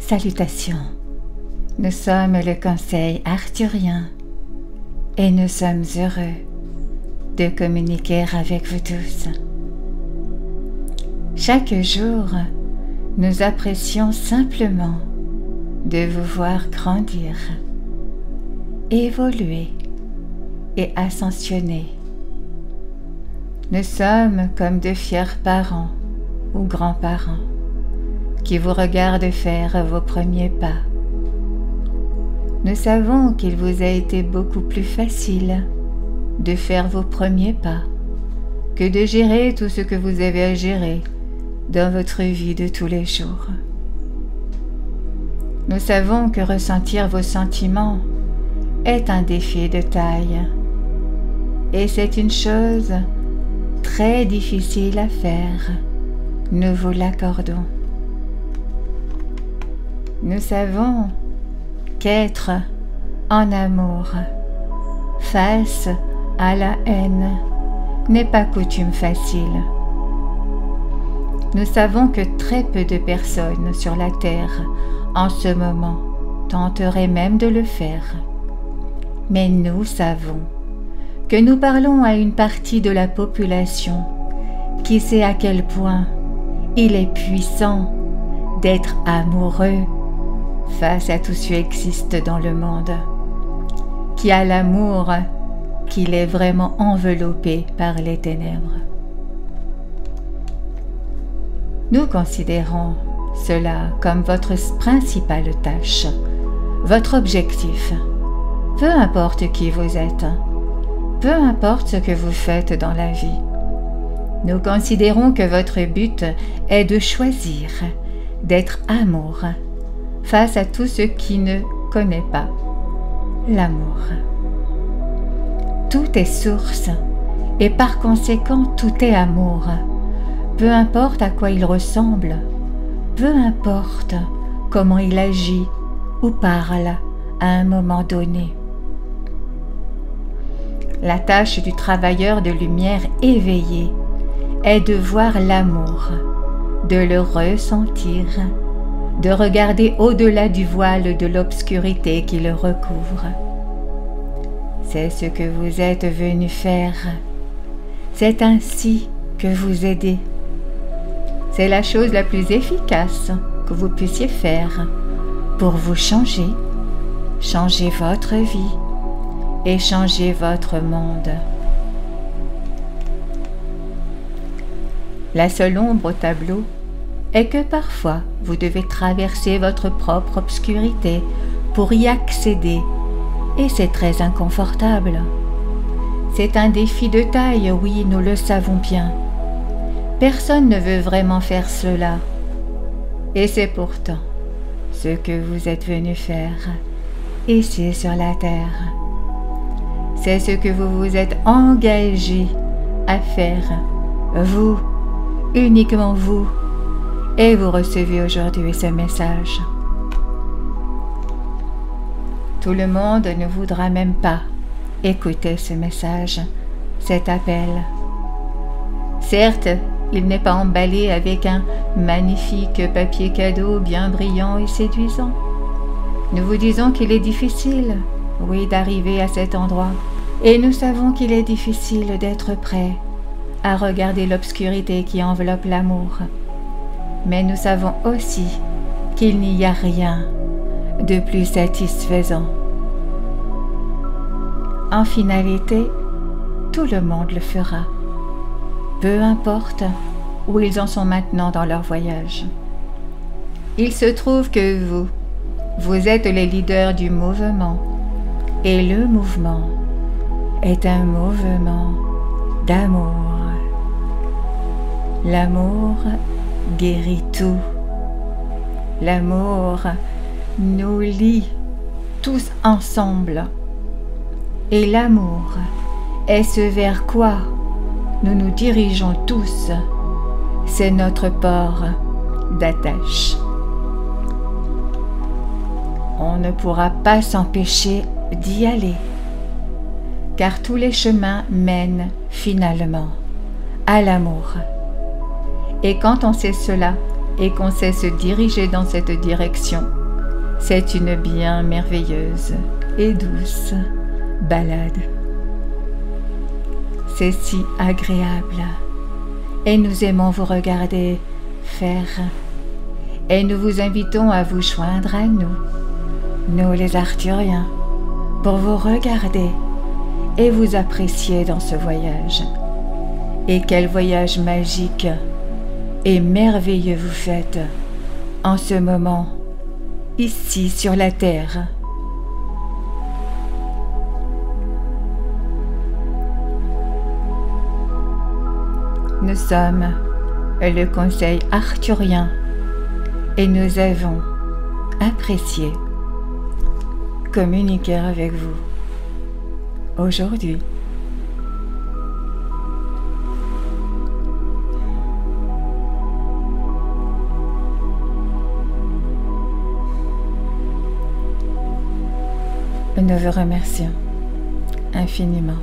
Salutations, nous sommes le Conseil arthurien et nous sommes heureux de communiquer avec vous tous. Chaque jour, nous apprécions simplement de vous voir grandir, évoluer et ascensionner. Nous sommes comme de fiers parents ou grands-parents qui vous regardent faire vos premiers pas. Nous savons qu'il vous a été beaucoup plus facile de faire vos premiers pas que de gérer tout ce que vous avez à gérer dans votre vie de tous les jours. Nous savons que ressentir vos sentiments est un défi de taille et c'est une chose très difficile à faire, nous vous l'accordons. Nous savons qu'être en amour face à la haine n'est pas coutume facile. Nous savons que très peu de personnes sur la terre en ce moment tenteraient même de le faire. Mais nous savons que nous parlons à une partie de la population qui sait à quel point il est puissant d'être amoureux face à tout ce qui existe dans le monde, qui a l'amour qu'il est vraiment enveloppé par les ténèbres. Nous considérons cela comme votre principale tâche, votre objectif. Peu importe qui vous êtes, peu importe ce que vous faites dans la vie, nous considérons que votre but est de choisir d'être amour face à tout ce qui ne connaît pas l'amour. Tout est source et par conséquent tout est amour. Peu importe à quoi il ressemble, peu importe comment il agit ou parle à un moment donné. La tâche du travailleur de lumière éveillé est de voir l'amour, de le ressentir, de regarder au-delà du voile de l'obscurité qui le recouvre. C'est ce que vous êtes venu faire. C'est ainsi que vous aidez. C'est la chose la plus efficace que vous puissiez faire pour vous changer, changer votre vie et changer votre monde. La seule ombre au tableau est que parfois vous devez traverser votre propre obscurité pour y accéder et c'est très inconfortable. C'est un défi de taille, oui, nous le savons bien. Personne ne veut vraiment faire cela. Et c'est pourtant ce que vous êtes venu faire ici sur la terre. C'est ce que vous vous êtes engagé à faire, vous, uniquement vous, et vous recevez aujourd'hui ce message. Tout le monde ne voudra même pas écouter ce message, cet appel. Certes, il n'est pas emballé avec un magnifique papier cadeau bien brillant et séduisant. Nous vous disons qu'il est difficile, oui, d'arriver à cet endroit. Et nous savons qu'il est difficile d'être prêt à regarder l'obscurité qui enveloppe l'amour. Mais nous savons aussi qu'il n'y a rien de plus satisfaisant. En finalité, tout le monde le fera. Peu importe où ils en sont maintenant dans leur voyage. Il se trouve que vous êtes les leaders du mouvement. Et le mouvement est un mouvement d'amour. L'amour guérit tout. L'amour nous lie tous ensemble. Et l'amour est ce vers quoi nous nous dirigeons tous. C'est notre port d'attache. On ne pourra pas s'empêcher d'y aller, car tous les chemins mènent finalement à l'amour. Et quand on sait cela, et qu'on sait se diriger dans cette direction, c'est une bien merveilleuse et douce balade. C'est si agréable et nous aimons vous regarder faire et nous vous invitons à vous joindre à nous les Arthuriens, pour vous regarder et vous apprécier dans ce voyage. Et quel voyage magique et merveilleux vous faites en ce moment, ici sur la Terre. Nous sommes le Conseil arthurien et nous avons apprécié communiquer avec vous aujourd'hui. Nous vous remercions infiniment.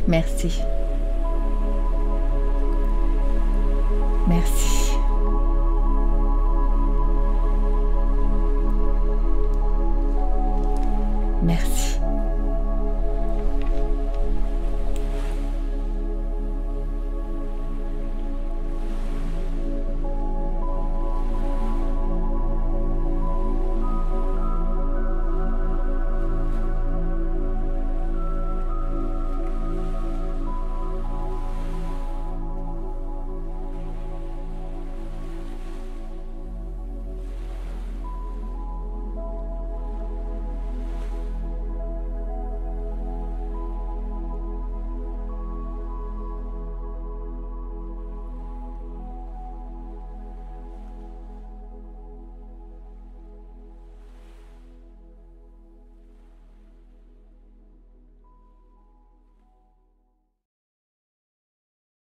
Merci.